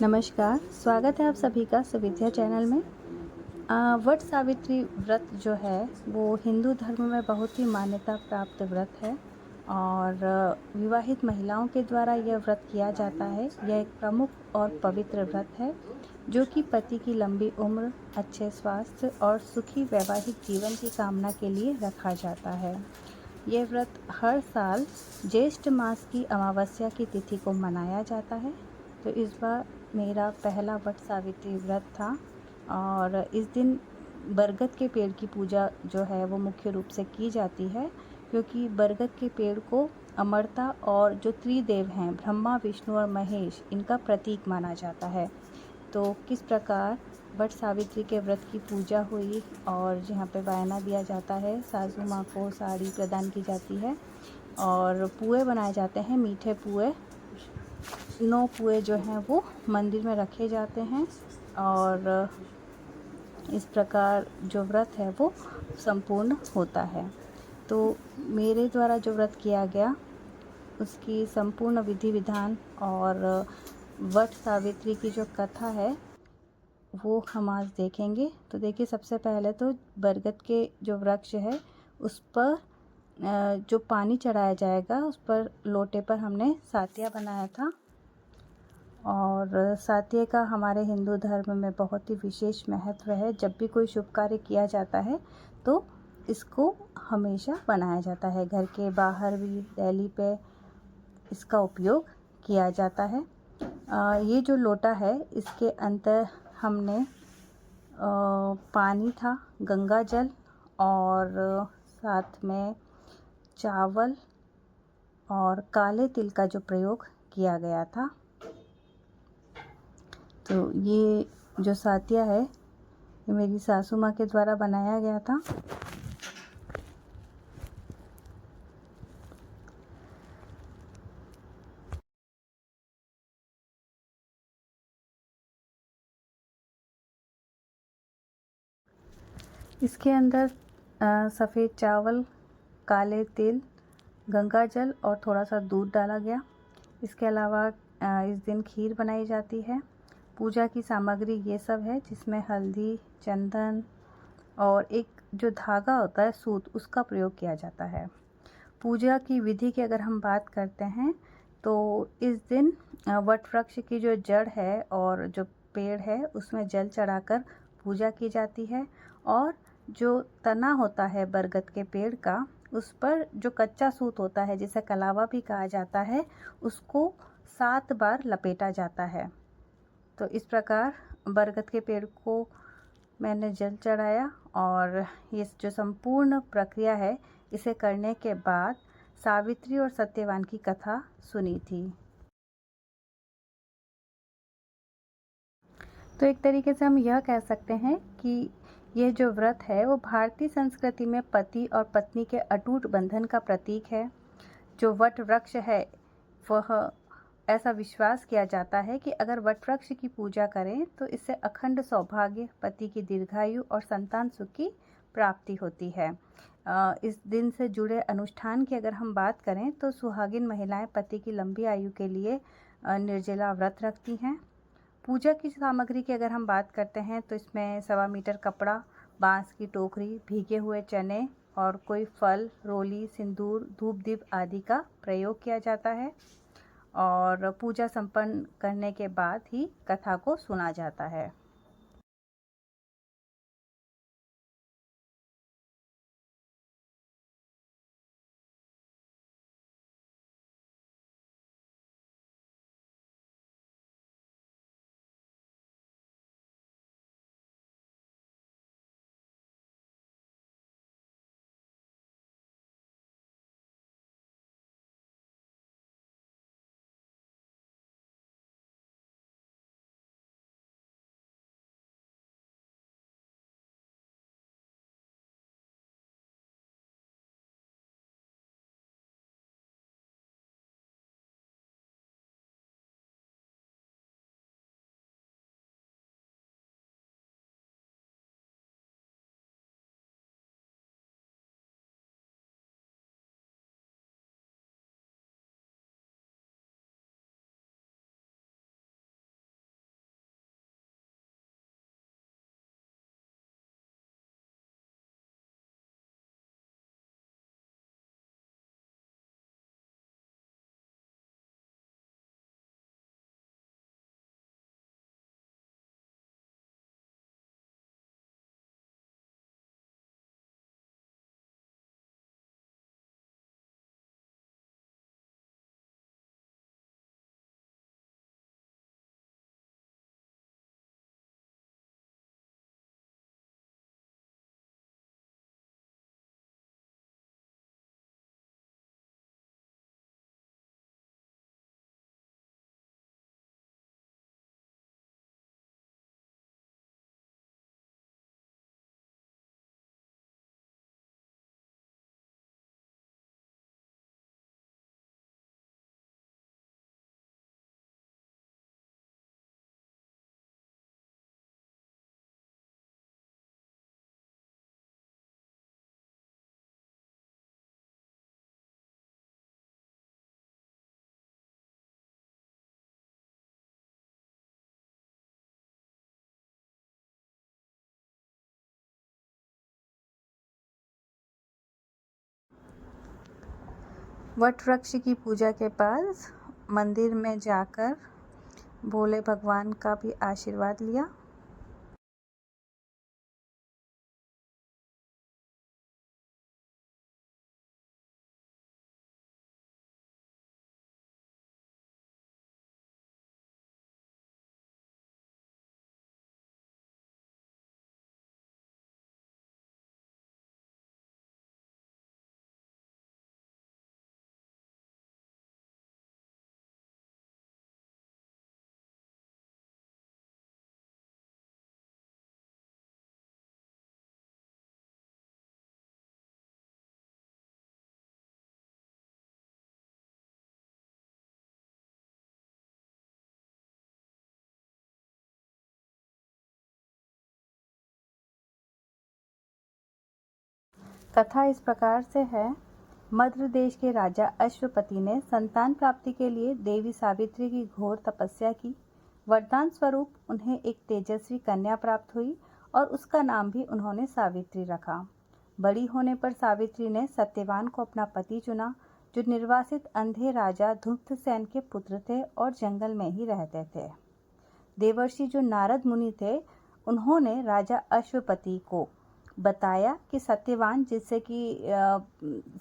नमस्कार, स्वागत है आप सभी का सुविद्या चैनल में। वट सावित्री व्रत जो है वो हिंदू धर्म में बहुत ही मान्यता प्राप्त व्रत है और विवाहित महिलाओं के द्वारा यह व्रत किया जाता है। यह एक प्रमुख और पवित्र व्रत है जो कि पति की लंबी उम्र, अच्छे स्वास्थ्य और सुखी वैवाहिक जीवन की कामना के लिए रखा जाता है। यह व्रत हर साल ज्येष्ठ मास की अमावस्या की तिथि को मनाया जाता है। तो इस बार मेरा पहला वट सावित्री व्रत था और इस दिन बरगद के पेड़ की पूजा जो है वो मुख्य रूप से की जाती है, क्योंकि बरगद के पेड़ को अमरता और जो त्रिदेव हैं ब्रह्मा, विष्णु और महेश, इनका प्रतीक माना जाता है। तो किस प्रकार वट सावित्री के व्रत की पूजा हुई और जहाँ पे वायना दिया जाता है, सासू माँ को साड़ी प्रदान की जाती है और पुए बनाए जाते हैं, मीठे पुए 9 पुए जो हैं वो मंदिर में रखे जाते हैं और इस प्रकार जो व्रत है वो संपूर्ण होता है। तो मेरे द्वारा जो व्रत किया गया उसकी संपूर्ण विधि विधान और वट सावित्री की जो कथा है वो हम आज देखेंगे। तो देखिए, सबसे पहले तो बरगद के जो वृक्ष है उस पर जो पानी चढ़ाया जाएगा उस पर लोटे पर हमने सातिया बनाया था और सातिया का हमारे हिंदू धर्म में बहुत ही विशेष महत्व है। जब भी कोई शुभ कार्य किया जाता है तो इसको हमेशा बनाया जाता है। घर के बाहर भी रैली पे इसका उपयोग किया जाता है। ये जो लोटा है इसके अंदर हमने पानी था, गंगा जल और साथ में चावल और काले तिल का जो प्रयोग किया गया था। तो ये जो सातिया है ये मेरी सासू माँ के द्वारा बनाया गया था। इसके अंदर सफ़ेद चावल, काले तिल, गंगा जल और थोड़ा सा दूध डाला गया। इसके अलावा इस दिन खीर बनाई जाती है। पूजा की सामग्री ये सब है, जिसमें हल्दी, चंदन और एक जो धागा होता है सूत, उसका प्रयोग किया जाता है। पूजा की विधि की अगर हम बात करते हैं तो इस दिन वट वृक्ष की जो जड़ है और जो पेड़ है उसमें जल चढ़ाकर पूजा की जाती है और जो तना होता है बरगद के पेड़ का, उस पर जो कच्चा सूत होता है जिसे कलावा भी कहा जाता है, उसको 7 बार लपेटा जाता है। तो इस प्रकार बरगद के पेड़ को मैंने जल चढ़ाया और ये जो संपूर्ण प्रक्रिया है इसे करने के बाद सावित्री और सत्यवान की कथा सुनी थी। तो एक तरीके से हम यह कह सकते हैं कि यह जो व्रत है वो भारतीय संस्कृति में पति और पत्नी के अटूट बंधन का प्रतीक है। जो वट वृक्ष है वह ऐसा विश्वास किया जाता है कि अगर वट वृक्ष की पूजा करें तो इससे अखंड सौभाग्य, पति की दीर्घायु और संतान सुख की प्राप्ति होती है। इस दिन से जुड़े अनुष्ठान की अगर हम बात करें तो सुहागिन महिलाएं पति की लंबी आयु के लिए निर्जला व्रत रखती हैं। पूजा की सामग्री की अगर हम बात करते हैं तो इसमें 1.25 मीटर कपड़ा, बांस की टोकरी, भीगे हुए चने और कोई फल, रोली, सिंदूर, धूप दीप आदि का प्रयोग किया जाता है और पूजा संपन्न करने के बाद ही कथा को सुना जाता है। वट वृक्ष की पूजा के बाद मंदिर में जाकर भोले भगवान का भी आशीर्वाद लिया। कथा इस प्रकार से है। मद्र देश के राजा अश्वपति ने संतान प्राप्ति के लिए देवी सावित्री की घोर तपस्या की। वरदान स्वरूप उन्हें एक तेजस्वी कन्या प्राप्त हुई और उसका नाम भी उन्होंने सावित्री रखा। बड़ी होने पर सावित्री ने सत्यवान को अपना पति चुना, जो निर्वासित अंधे राजा धूम्रसेन के पुत्र थे और जंगल में ही रहते थे। देवर्षि जो नारद मुनि थे, उन्होंने राजा अश्वपति को बताया कि सत्यवान जिससे कि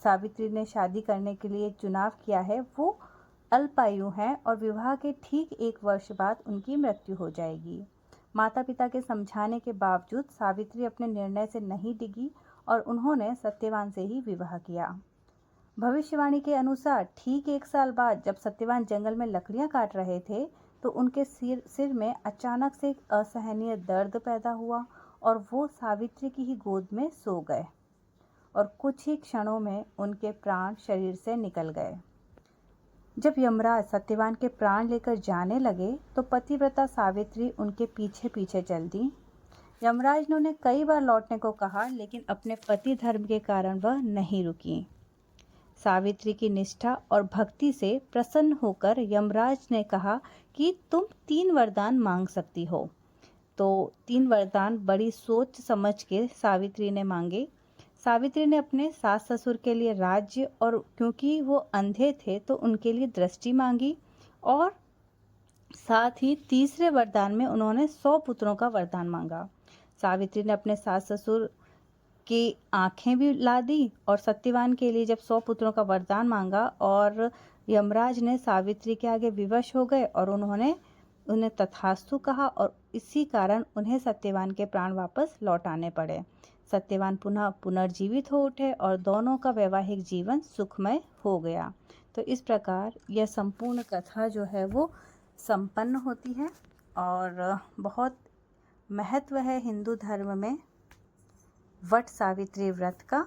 सावित्री ने शादी करने के लिए चुनाव किया है, वो अल्पायु हैं और विवाह के ठीक 1 वर्ष बाद उनकी मृत्यु हो जाएगी। माता पिता के समझाने के बावजूद सावित्री अपने निर्णय से नहीं डिगी और उन्होंने सत्यवान से ही विवाह किया। भविष्यवाणी के अनुसार ठीक 1 साल बाद जब सत्यवान जंगल में लकड़ियां काट रहे थे, तो उनके सिर में अचानक से एक असहनीय दर्द पैदा हुआ और वो सावित्री की ही गोद में सो गए और कुछ ही क्षणों में उनके प्राण शरीर से निकल गए। जब यमराज सत्यवान के प्राण लेकर जाने लगे तो पतिव्रता सावित्री उनके पीछे पीछे चल दी। यमराज ने उन्हें कई बार लौटने को कहा, लेकिन अपने पति धर्म के कारण वह नहीं रुकी। सावित्री की निष्ठा और भक्ति से प्रसन्न होकर यमराज ने कहा कि तुम 3 वरदान मांग सकती हो। तो 3 वरदान बड़ी सोच समझ के सावित्री ने मांगे। सावित्री ने अपने सास ससुर के लिए राज्य और क्योंकि वो अंधे थे तो उनके लिए दृष्टि मांगी, और साथ ही तीसरे वरदान में उन्होंने 100 पुत्रों का वरदान मांगा। सावित्री ने अपने सास ससुर की आंखें भी ला दी और सत्यवान के लिए जब 100 पुत्रों का वरदान मांगा और यमराज ने सावित्री के आगे विवश हो गए और उन्हें तथास्तु कहा और इसी कारण उन्हें सत्यवान के प्राण वापस लौटाने पड़े। सत्यवान पुनः पुनर्जीवित हो उठे और दोनों का वैवाहिक जीवन सुखमय हो गया। तो इस प्रकार यह संपूर्ण कथा जो है वो संपन्न होती है और बहुत महत्व है हिंदू धर्म में वट सावित्री व्रत का।